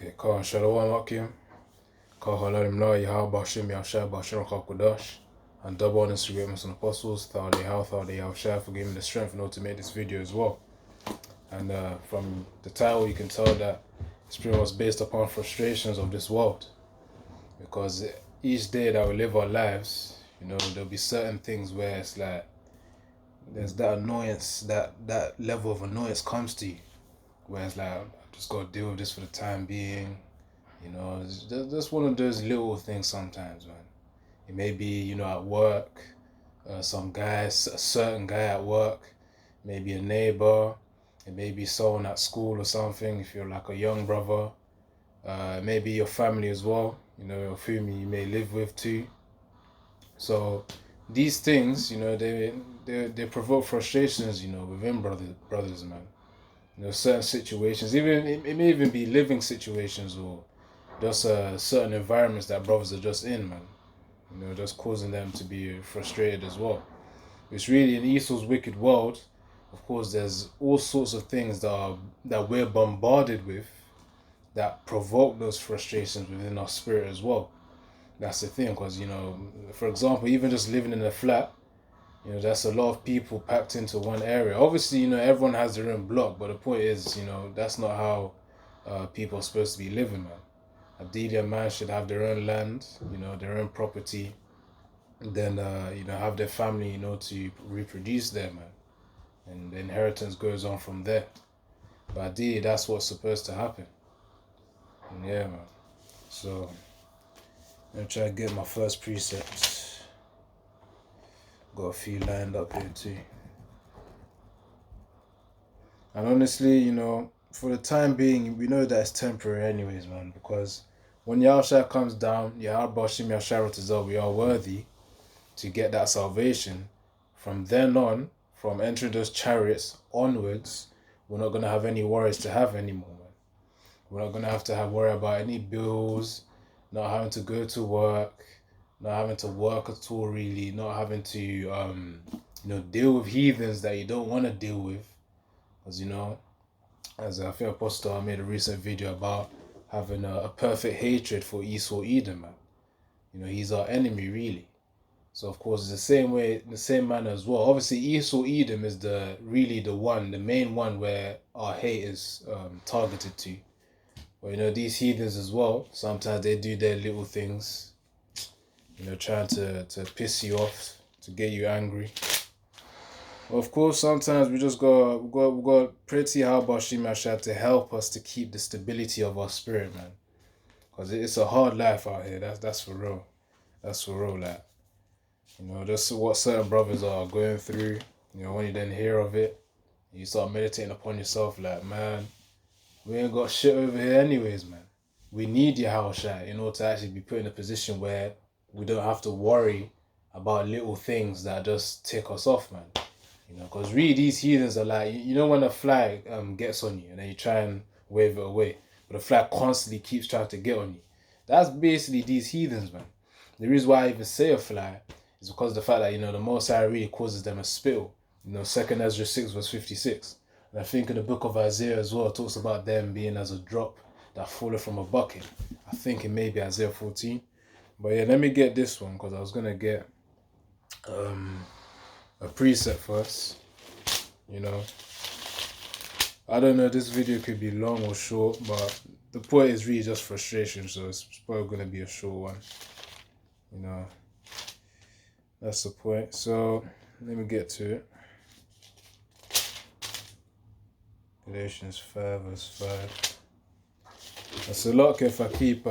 Okay, Khan Shalom Akim, Kahalalim La Yahaba Shim Yashab Bashir Kakudash, and double on Instagram as an apostles, thought they have share for giving me the strength in order to make this video as well. And from the title, you can tell that it's pretty much based upon frustrations of this world. Because each day that we live our lives, there'll be certain things where it's like there's that annoyance, that level of annoyance comes to you, where it's like, I'm just gotta deal with this for the time being. It's just one of those little things sometimes, man. It may be, at work, a certain guy at work, maybe a neighbor, it may be someone at school or something, if you're like a young brother, maybe your family as well, of whom you may live with too. So these things, they provoke frustrations, within brothers, man. Certain situations, even it may even be living situations or just certain environments that brothers are just in, man. Just causing them to be frustrated as well. It's really in Esau's wicked world. Of course, there's all sorts of things that we're bombarded with that provoke those frustrations within our spirit as well. That's the thing, because for example, even just living in a flat, that's a lot of people packed into one area. Obviously, everyone has their own block, but the point is, that's not how people are supposed to be living, man. Ideally, a man should have their own land, their own property, and then, have their family, to reproduce there, man. And the inheritance goes on from there. But ideally, that's what's supposed to happen. And yeah, man. So, I'm going to try to get my first precepts. Got a few lined up here, too. And honestly, for the time being, we know that it's temporary anyways, man, because when Yahushua comes down, we are worthy to get that salvation. From then on, from entering those chariots onwards, we're not going to have any worries to have anymore, man. We're not going to have worry about any bills, not having to go to work, not having to work at all, really, not having to, deal with heathens that you don't want to deal with. As as I think Apostle I made a recent video about having a perfect hatred for Esau Edom, man. He's our enemy, really. So of course, it's the same manner as well. Obviously, Esau Edom is the main one where our hate is targeted to. But these heathens as well, sometimes they do their little things, trying to piss you off, to get you angry. Of course, sometimes we just got pray to Yahweh to help us to keep the stability of our spirit, man. Because it's a hard life out here. That's for real. That's for real, like. Just what certain brothers are going through. When you then hear of it, you start meditating upon yourself, like, man, we ain't got shit over here anyways, man. We need Yahweh in order to actually be put in a position where we don't have to worry about little things that just tick us off, man. Because really these heathens are like, when a fly gets on you and then you try and wave it away, but the fly constantly keeps trying to get on you. That's basically these heathens, man. The reason why I even say a fly is because of the fact that, the Most High really causes them a spittle. 2 Ezra 6 verse 56. And I think in the book of Isaiah as well, it talks about them being as a drop that falleth from a bucket. I think it may be Isaiah 14. But yeah, let me get this one because I was going to get a preset first. I don't know, this video could be long or short, but the point is really just frustration, so it's probably going to be a short one. That's the point. So let me get to it. Galatians 5 verse 5. That's a lot if I keep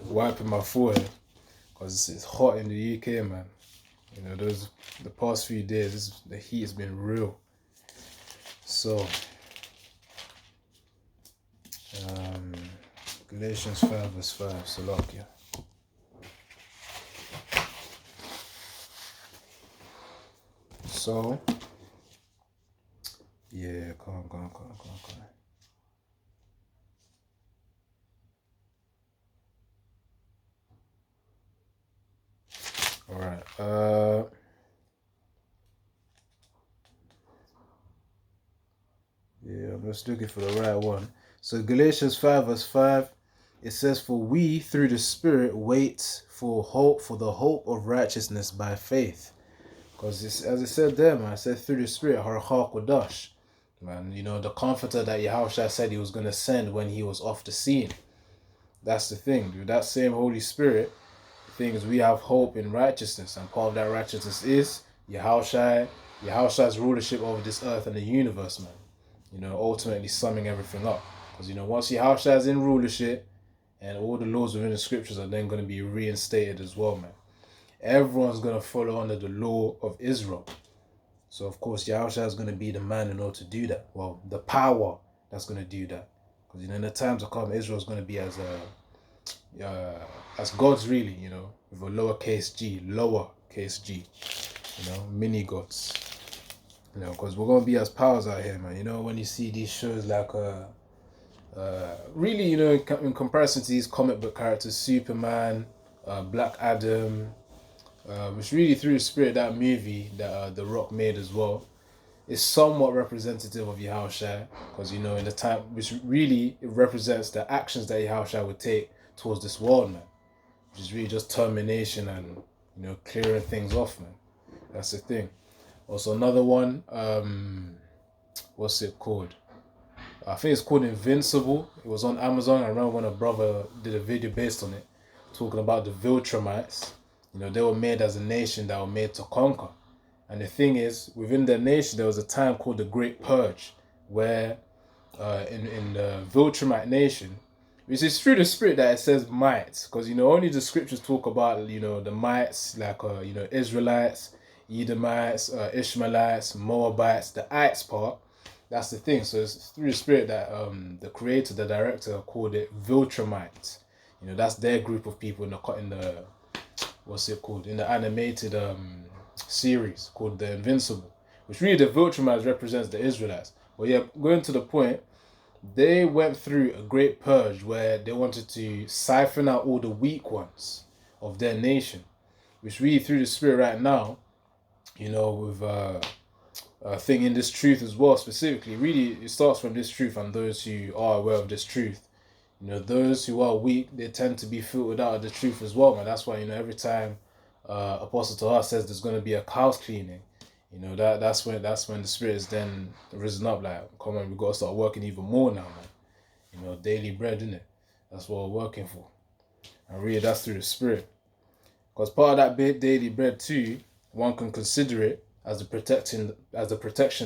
wiping my forehead, because it's hot in the UK, man. The past few days, the heat has been real. So, Galatians 5 verse 5, Salakia. So, yeah, come on. Alright, yeah, I'm just looking for the right one. So Galatians 5 verse 5, it says, "For we through the Spirit wait for the hope of righteousness by faith." Because as it said there, man, it said through the Spirit, Harachah Kodash. Man, the comforter that Yahushua said he was going to send when he was off the scene. That's the thing, dude. That same Holy Spirit, the thing is we have hope in righteousness, and part of that righteousness is Yahushua's rulership over this earth and the universe, man. Ultimately summing everything up. Because, once Yahushua's in rulership, and all the laws within the scriptures are then going to be reinstated as well, man. Everyone's going to follow under the law of Israel. So, of course, Yahushua is going to be the man in order to do that. Well, the power that's going to do that. Because, in the time to come, Israel is going to be as gods, really, with a lowercase g, mini gods. Because we're going to be as powers out here, man. When you see these shows like, really, in comparison to these comic book characters, Superman, Black Adam, which really through the Spirit, that movie that The Rock made as well, is somewhat representative of Yahushua, because in the time, which really it represents the actions that Yahushua would take towards this world, man, which is really just termination and clearing things off, man. That's the thing. Also another one, what's it called? I think it's called Invincible. It was on Amazon. I remember when a brother did a video based on it, talking about the Viltrumites. They were made as a nation that were made to conquer. And the thing is, within their nation, there was a time called the Great Purge, where in the Viltrumite nation, which is through the Spirit that it says mites, because only the scriptures talk about the mites, like Israelites, Edomites, Ishmaelites, Moabites, the ites part. That's the thing. So it's through the Spirit that the creator, the director, called it Viltrumites. That's their group of people in the what's it called, in the animated series called The Invincible, which really the Viltrumites represents the Israelites. But yeah, going to the point, they went through a great purge where they wanted to siphon out all the weak ones of their nation, which really through the Spirit right now, with a thing in this truth as well, specifically, really it starts from this truth and those who are aware of this truth. Those who are weak, they tend to be filtered out of the truth as well, man. That's why, every time Apostle Torah says there's going to be a house cleaning, that's when the Spirit is then risen up, like, come on, we got to start working even more now, man. Daily bread, innit? That's what we're working for. And really, that's through the Spirit. Because part of that daily bread too, one can consider it as the protection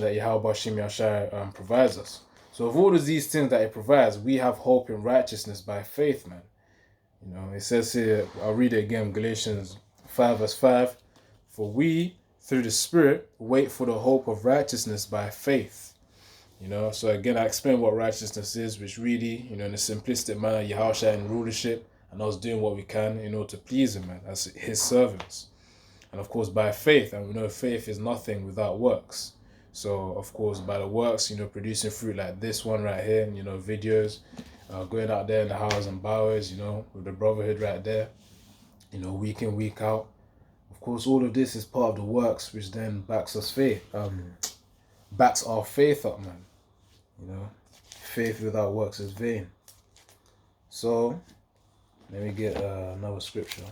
that Yahweh Shem Yashai provides us. So of all of these things that it provides, we have hope in righteousness by faith, man. It says here, I'll read it again, Galatians 5 verse 5, "For we, through the Spirit, wait for the hope of righteousness by faith." So again, I explained what righteousness is, which really, in a simplistic manner, Yahushua in rulership, and us doing what we can in order to please him, man, as his servants. And of course, by faith, and we know faith is nothing without works. So, of course, by the works, producing fruit like this one right here, videos, going out there in the houses and bowers, with the brotherhood right there, week in, week out. Of course, all of this is part of the works, which then backs our faith up, man. Faith without works is vain. So, let me get another scripture.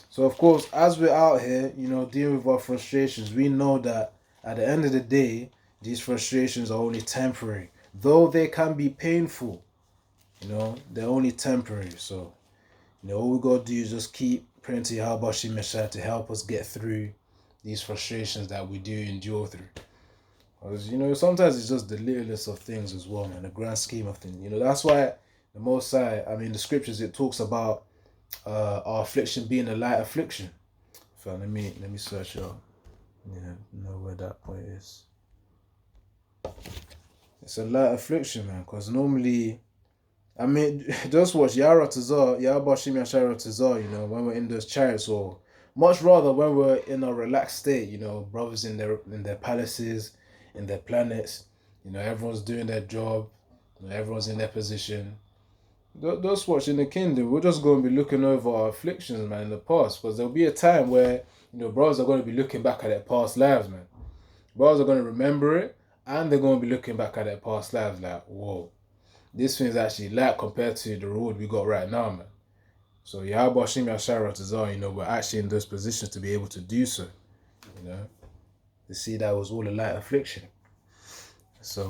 So, of course, as we're out here, dealing with our frustrations, we know that at the end of the day, these frustrations are only temporary. Though they can be painful, they're only temporary. So, all we got to do is just keep praying to Yahweh Shem Yashai to help us get through these frustrations that we do endure through. Because, sometimes it's just the littlest of things as well, man, the grand scheme of things. That's why the Most High, the scriptures, it talks about our affliction being a light affliction. So let me search out. Know where that point is. It's a light affliction, man, because normally, just watch Yahweh Shem Yashai, when we're in those chariots, or much rather when we're in a relaxed state, brothers in their palaces, in their planets, everyone's doing their job, everyone's in their position. Just watch in the kingdom, we're just going to be looking over our afflictions, man, in the past, because there'll be a time where, brothers are going to be looking back at their past lives, man. Brothers are going to remember it, and they're going to be looking back at their past lives like, whoa, this thing is actually light compared to the reward we got right now, man. So Yahweh Hashem Yasharat as well, we're actually in those positions to be able to do so, to see that was all a light affliction. So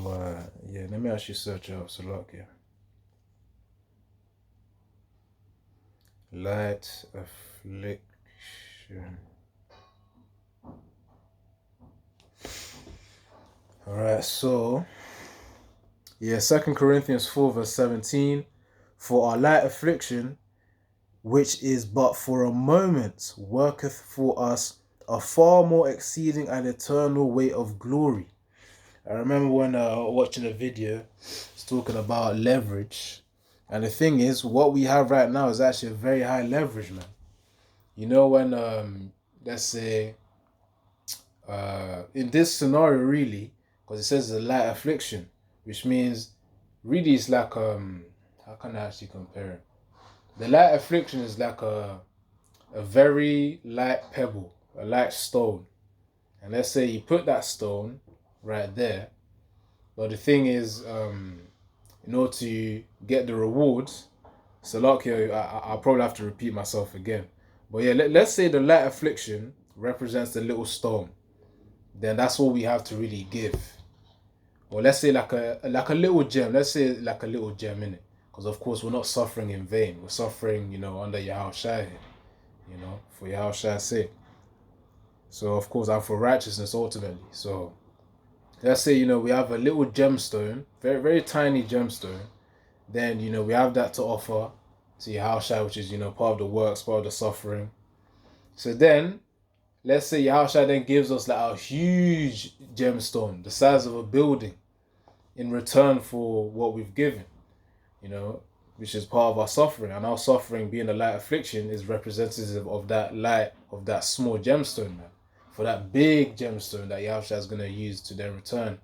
let me actually search out Salakia. Light affliction. Alright, so 2 Corinthians 4 verse 17. For our light affliction, which is but for a moment, worketh for us a far more exceeding and eternal weight of glory. I remember when watching a video, it's talking about leverage. And the thing is, what we have right now is actually a very high leverage, man. When, let's say, in this scenario, really, because it says a light affliction, which means, really it's like, how can I actually compare it? The light affliction is like a very light pebble, a light stone. And let's say you put that stone right there, but the thing is, in order to get the rewards, so like I'll probably have to repeat myself again. But yeah, let's say the light affliction represents the little stone. Then that's all we have to really give. Or let's say like a little gem. Let's say like a little gem in it. Because of course we're not suffering in vain. We're suffering, under Yahushua here. For Yahushua's sake. So of course, and for righteousness ultimately. So let's say, we have a little gemstone, very, very tiny gemstone. Then, we have that to offer to Yahushua, which is, part of the works, part of the suffering. So then, let's say Yahushua then gives us like a huge gemstone, the size of a building, in return for what we've given, which is part of our suffering. And our suffering, being a light affliction, is representative of that light, of that small gemstone, man. For that big gemstone that Yahushua is going to use to then return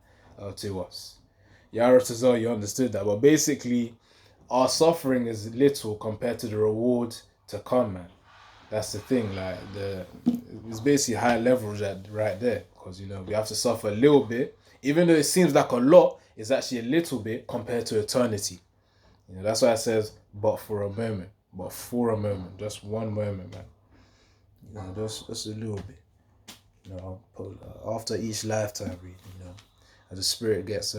to us. Yahushua, you understood that. But basically, our suffering is little compared to the reward to come, man. That's the thing. Like it's basically high leverage right there, because we have to suffer a little bit, even though it seems like a lot. It's actually a little bit compared to eternity. That's why it says, but for a moment, just one moment, man. Just a little bit. After each lifetime, as the spirit gets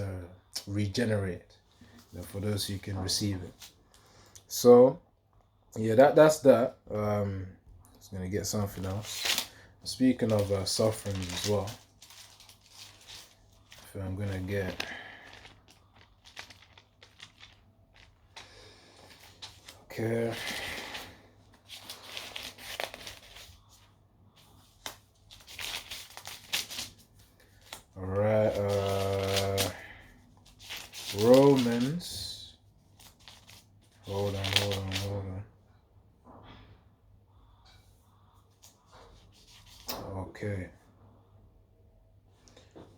regenerated, for those who can receive it. So, that's that. Just gonna get something else. Speaking of suffering as well, so I'm gonna get. Okay. Alright, Romans. Hold on. Okay.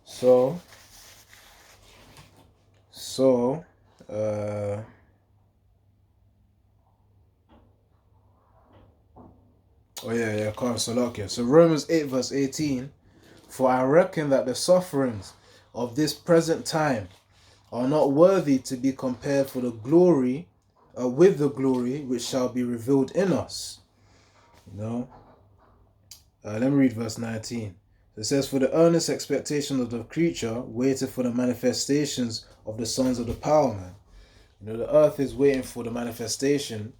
So, So Romans 8 verse 18, for I reckon that the sufferings of this present time are not worthy to be compared for the glory, with the glory which shall be revealed in us. Let me read verse 19. It says, for the earnest expectation of the creature waited for the manifestations of the sons of the power, man. The earth is waiting for the manifestations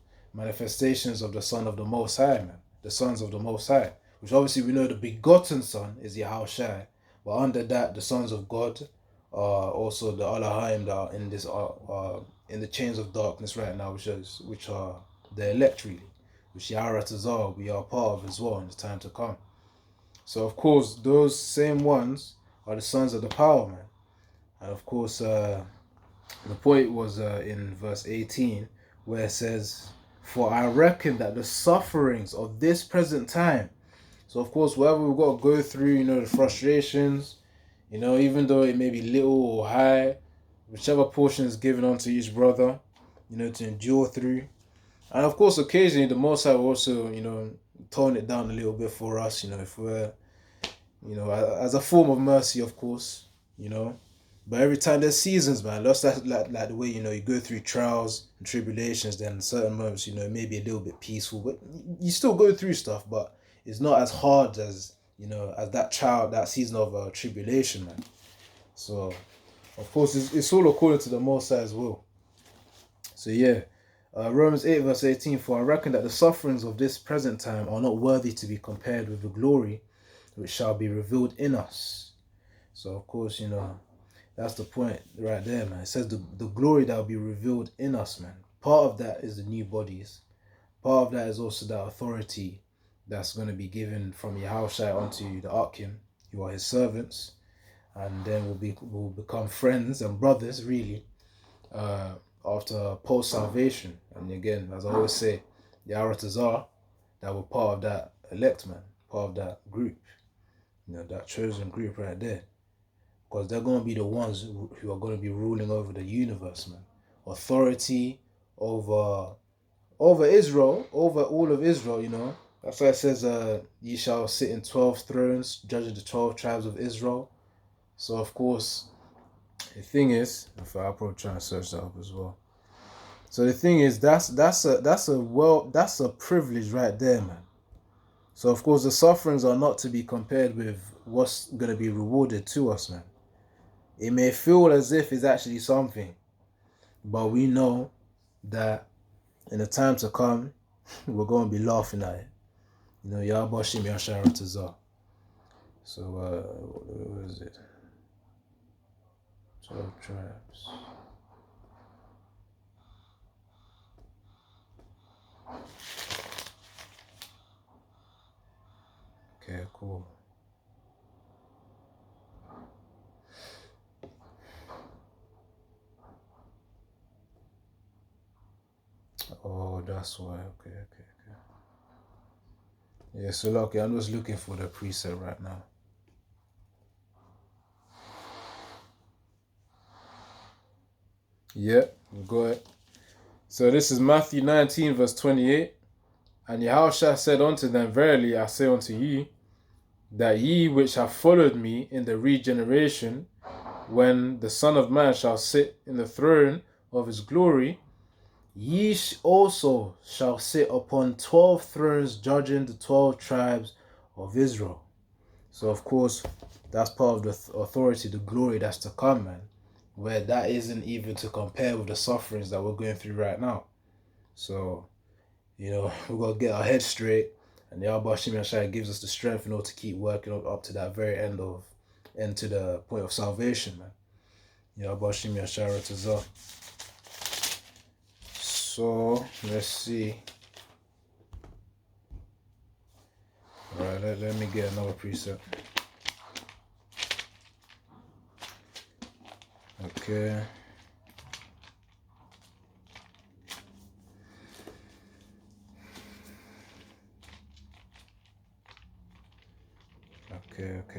of the Son of the Most High, man. The sons of the Most High. Which obviously we know the begotten Son is Yahushua. But under that, the sons of God are also the Elohim that are in this in the chains of darkness right now, which are the elect, really. Which Yaharatazar we are part of as well in the time to come. So of course those same ones are the sons of the power, man. And of course the point was in verse 18, where it says, for I reckon that the sufferings of this present time. So of course whatever we've got to go through, the frustrations, even though it may be little or high, whichever portion is given onto each brother, to endure through. And of course, occasionally the Most High will also, tone it down a little bit for us, if we're, as a form of mercy, of course, But every time there's seasons, man, that's like the way, you go through trials and tribulations, then certain moments, it may be a little bit peaceful, but you still go through stuff, but it's not as hard as, as that season of tribulation, man. So, of course, it's all according to the Most High as well. So, yeah. Romans 8 verse 18, for I reckon that the sufferings of this present time are not worthy to be compared with the glory which shall be revealed in us. So, of course, that's the point right there, man. It says the glory that will be revealed in us, man. Part of that is the new bodies. Part of that is also that authority that's going to be given from Yahushua onto the Akim, who are his servants. And then we'll become friends and brothers, really, after post-salvation. And again, as I always say, the Aratazar, that were part of that elect, man, part of that group, that chosen group right there. Because they're going to be the ones who are going to be ruling over the universe, man. Authority over Israel, over all of Israel, That's why it says, ye shall sit in 12 thrones, judging the 12 tribes of Israel. So, of course, the thing is, I'll probably try and search that up as well. So the thing is, that's a privilege right there, man. So, of course, the sufferings are not to be compared with what's going to be rewarded to us, man. It may feel as if it's actually something, but we know that in the time to come, we're going to be laughing at it. Yahbashim Yasharatazah. So, what is it? 12 tribes. Okay, cool. Oh, that's why. Okay. Yeah, so okay, I'm just looking for the preset right now. Yeah, we'll go ahead. So this is Matthew 19, verse 28. And Yahushua said unto them, verily I say unto you, that ye which have followed me in the regeneration, when the Son of Man shall sit in the throne of his glory, ye also shall sit upon 12 thrones, judging the 12 tribes of Israel. So, of course, that's part of the authority, the glory that's to come, man. Where that isn't even to compare with the sufferings that we're going through right now. So, we've got to get our head straight. And the Abba Shim Yashai gives us the strength in order to keep working up to that very end to the point of salvation, man. Abba Shim Yashai Ratazah. So, let's see. Alright, let me get another preset. Okay. Okay.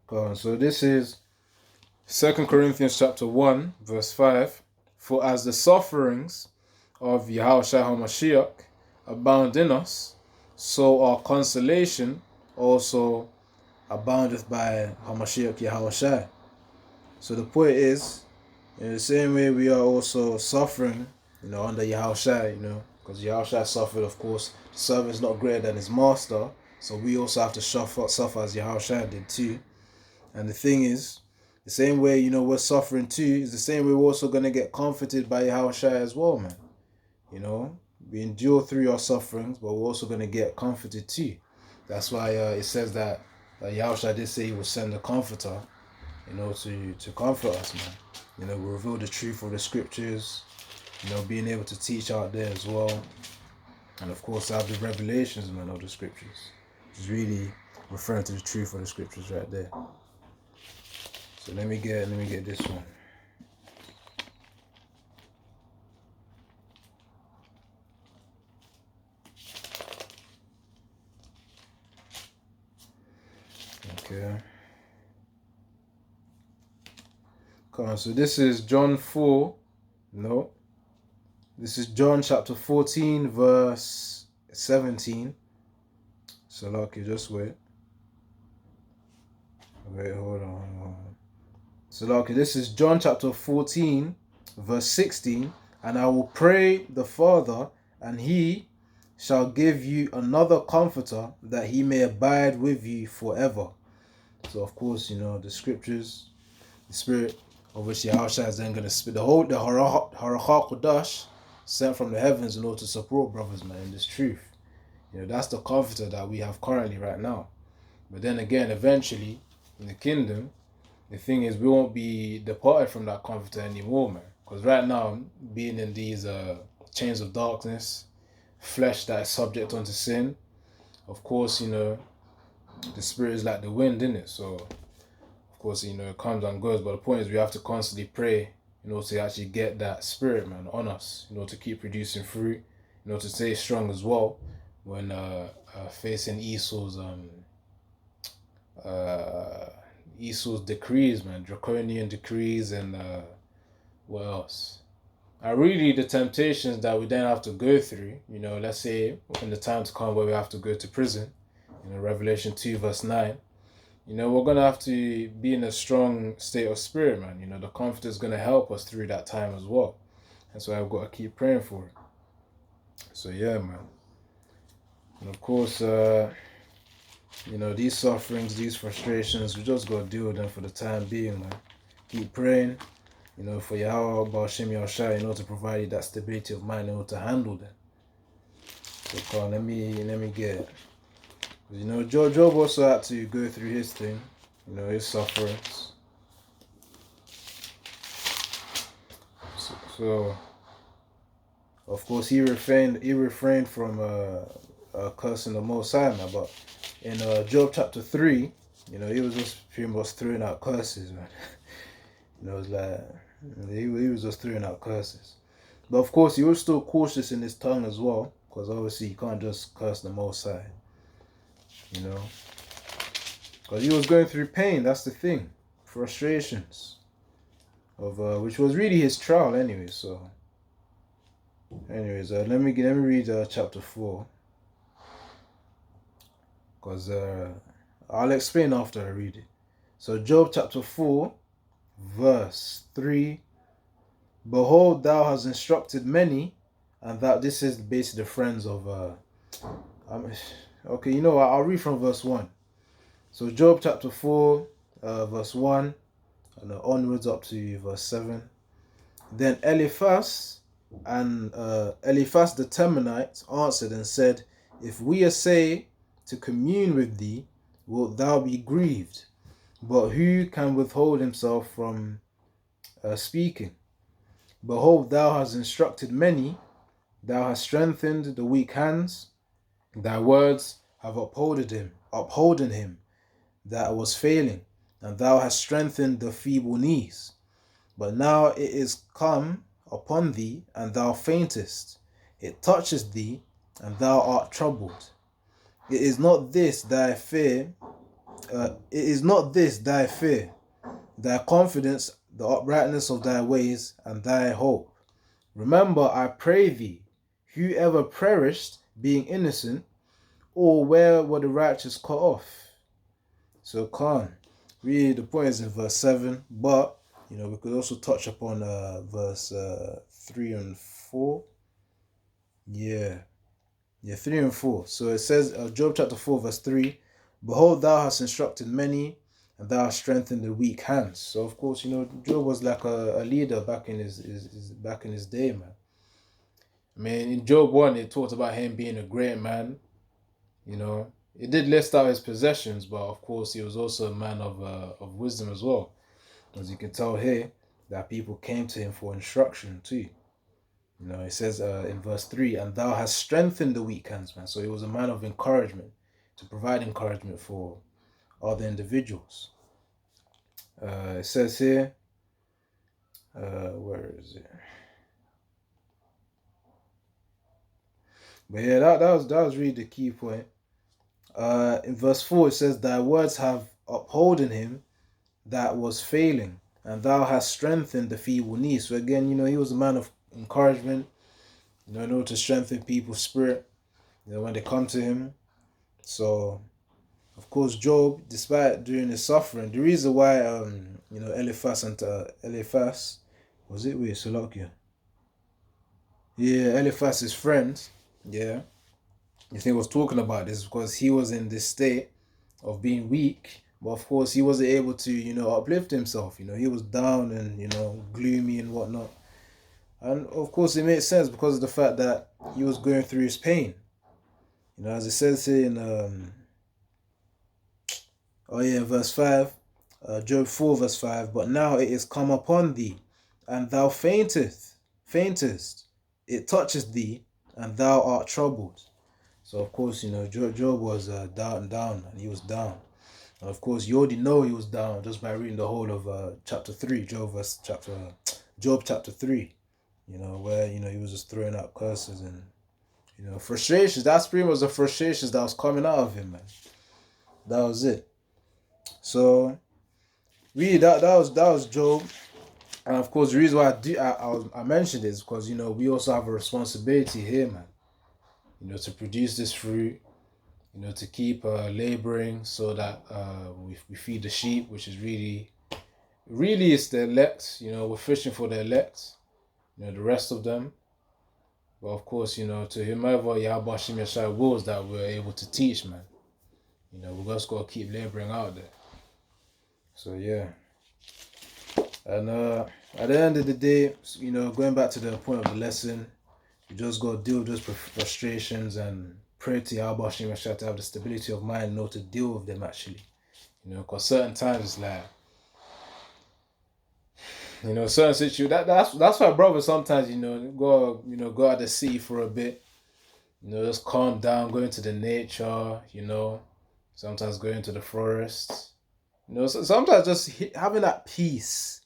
Go on. So this is 2 Corinthians chapter 1, verse 5. For as the sufferings of Yahushua HaMashiach abound in us, so our consolation also aboundeth by HaMashiach Yahushua. So the point is, in the same way we are also suffering, under Yahushua, because Yahushua suffered, of course. The servant is not greater than his master, so we also have to suffer as Yahushua did too. And the thing is, the same way, we're suffering too, is the same way we're also going to get comforted by Yahushua as well, man. We endure through our sufferings, but we're also going to get comforted too. That's why it says that Yahushua did say he will send a comforter, to comfort us, man. We reveal the truth of the scriptures, being able to teach out there as well. And of course, have the revelations, man, of the scriptures. It's really referring to the truth of the scriptures right there. So let me get this one. Okay. Come on, so this is John 4. No. This is John chapter 14, verse 17. So, lucky, just wait. Wait, hold on. So, lucky, this is John chapter 14, verse 16. And I will pray the Father, and he shall give you another comforter, that he may abide with you forever. So, of course, the scriptures, the Spirit, obviously, Yahushua is then going to spit the Harach Kodash, sent from the heavens in order to support brothers, man, in this truth. That's the comforter that we have currently right now. But then again, eventually, in the kingdom, the thing is, we won't be departed from that comforter anymore, man. Because right now, being in these chains of darkness, flesh that is subject unto sin, of course, the Spirit is like the wind, isn't it? So, of course, it comes and goes. But the point is, we have to constantly pray in order to actually get that Spirit, man, on us, in order to keep producing fruit, in order to stay strong as well when facing Esau's decrees, man, draconian decrees, and what else? Really, the temptations that we then have to go through, let's say in the time to come where we have to go to prison, Revelation 2 verse 9, we're going to have to be in a strong state of spirit, man. The Comforter is going to help us through that time as well. That's why I've got to keep praying for it. So, yeah, man. And of course, these sufferings, these frustrations, we just got to deal with them for the time being, man. Keep praying, for Yahweh, Ba'ashem Yahushua, to provide you that stability of mind in order to handle them. So, come on, let me get it. Job also had to go through his thing, his sufferings. So of course, he refrained from cursing the Most High, man. But in Job chapter 3, he was just pretty much throwing out curses, man. It was like he was just throwing out curses. But of course, he was still cautious in his tongue as well, because obviously you can't just curse the Most High. Because he was going through pain. That's the thing, frustrations of which was really his trial anyway. So, anyways, let me read chapter 4, because I'll explain after I read it. So, Job chapter 4, verse 3. Behold, thou hast instructed many, and that this is basically the friends of okay, I'll read from verse 1. So Job chapter 4, verse 1, and onwards up to verse 7. Then Eliphaz the Temanite answered and said, If we essay to commune with thee, wilt thou be grieved? But who can withhold himself from speaking? Behold, thou hast instructed many, thou hast strengthened the weak hands, thy words have upholden him that was failing, and thou hast strengthened the feeble knees. But now it is come upon thee, and thou faintest. It touches thee, and thou art troubled. It is not this thy fear, thy confidence, the uprightness of thy ways, and thy hope. Remember, I pray thee, who ever perished, being innocent, or where were the righteous cut off? So, really, the point is in verse 7, but, we could also touch upon verse 3 and 4. Yeah, 3 and 4. So it says, Job chapter 4, verse 3, Behold, thou hast instructed many, and thou hast strengthened the weak hands. So, of course, Job was like a leader back in his day, man. I mean, in Job 1, it talked about him being a great man. It did list out his possessions, but of course he was also a man of wisdom as well. As you can tell here, that people came to him for instruction too. It says in verse 3, and thou hast strengthened the weak hands, man. So he was a man of encouragement, to provide encouragement for other individuals. It says here, where is it? But yeah, that was really the key point. In verse 4, it says, thy words have upholden him that was failing, and thou hast strengthened the feeble knee. So again, he was a man of encouragement, in order to strengthen people's spirit, when they come to him. So, of course, Job, despite during his suffering, the reason why, Eliphaz, was it with Salakia? Yeah, Eliphaz's friend, yeah, he was talking about this because he was in this state of being weak, but of course he wasn't able to, uplift himself. He was down and, gloomy and whatnot. And of course it makes sense because of the fact that he was going through his pain. As it says here in verse 5, Job 4 verse 5, but now it is come upon thee, and thou faintest, it touches thee, and thou art troubled. So of course, Job was down, and he was down. And of course, you already know he was down just by reading the whole of chapter 3, Job chapter 3, where, he was just throwing out curses and, frustrations. That's pretty much the frustrations that was coming out of him, man. That was it. So, really, that was Job. And of course, the reason why I mentioned this is because, we also have a responsibility here, man. To produce this fruit, to keep laboring so that we feed the sheep, which is really it's the elect. We're fishing for the elect, the rest of them. But of course, to whomever Yahweh Shem Yeshai wills that we're able to teach, man. We just got to keep laboring out there. So, yeah. And at the end of the day, going back to the point of the lesson, you just got to deal with those frustrations and pray to Yahweh Shem Yeshai to have the stability of mind in order to deal with them, actually. Because certain times it's like, certain situations. That's why, brother. Sometimes go out the sea for a bit. Just calm down, go into the nature. Sometimes go into the forest. Sometimes just having that peace.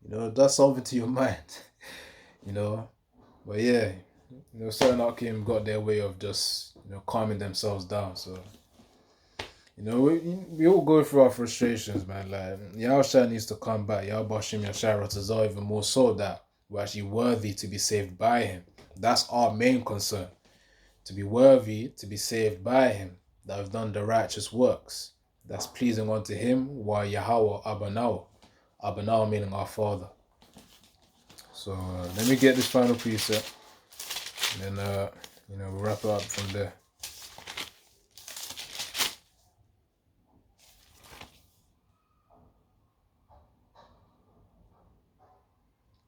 Does something to your mind. But yeah, certain Akim got their way of just calming themselves down. So. We all go through our frustrations, man. Like, Yahushua needs to come back. Yahweh Shem Yeshai Ratazah, even more so that we're actually worthy to be saved by him. That's our main concern. To be worthy to be saved by him. That we've done the righteous works. That's pleasing unto him. Wa Yahweh Abanao. Abanao meaning our Father. So let me get this final precept. And then, we'll wrap it up from there.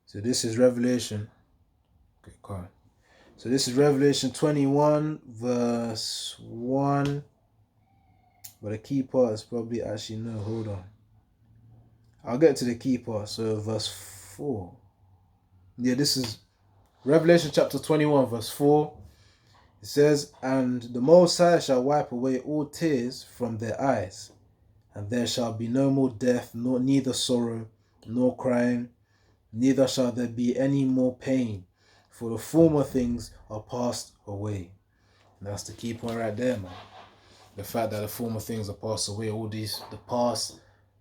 So this is Revelation. Okay, come on. So this is Revelation 21, verse 1. But the key part is probably actually no, hold on. I'll get to the key part. So verse 4. Yeah, this is Revelation chapter 21, verse 4. It says, and the Most High shall wipe away all tears from their eyes, and there shall be no more death, neither sorrow, nor crying, neither shall there be any more pain, for the former things are passed away. And that's the key point right there, man. The fact that the former things are passed away, all these,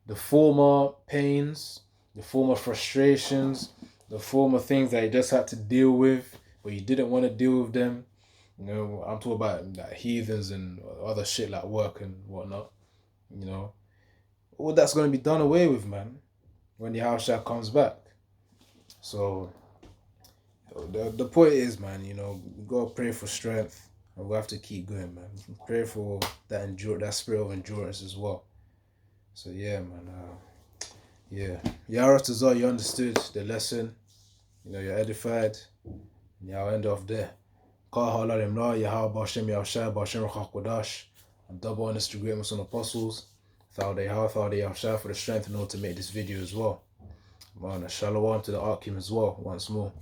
the former pains, the former frustrations, the former things that you just had to deal with, but you didn't want to deal with them. I'm talking about like heathens and other shit like work and whatnot. All that's going to be done away with, man, when the Yahushua comes back. So the point is, man, we gotta pray for strength, and we have to keep going, man. Pray for that spirit of endurance as well. So yeah, man. Yaratazar, you understood the lesson. You're edified. And I'll end off there. And double honest to great Muslim apostles. Thou they for the strength in order to make this video as well. Man, shalom to the Akim as well, once more.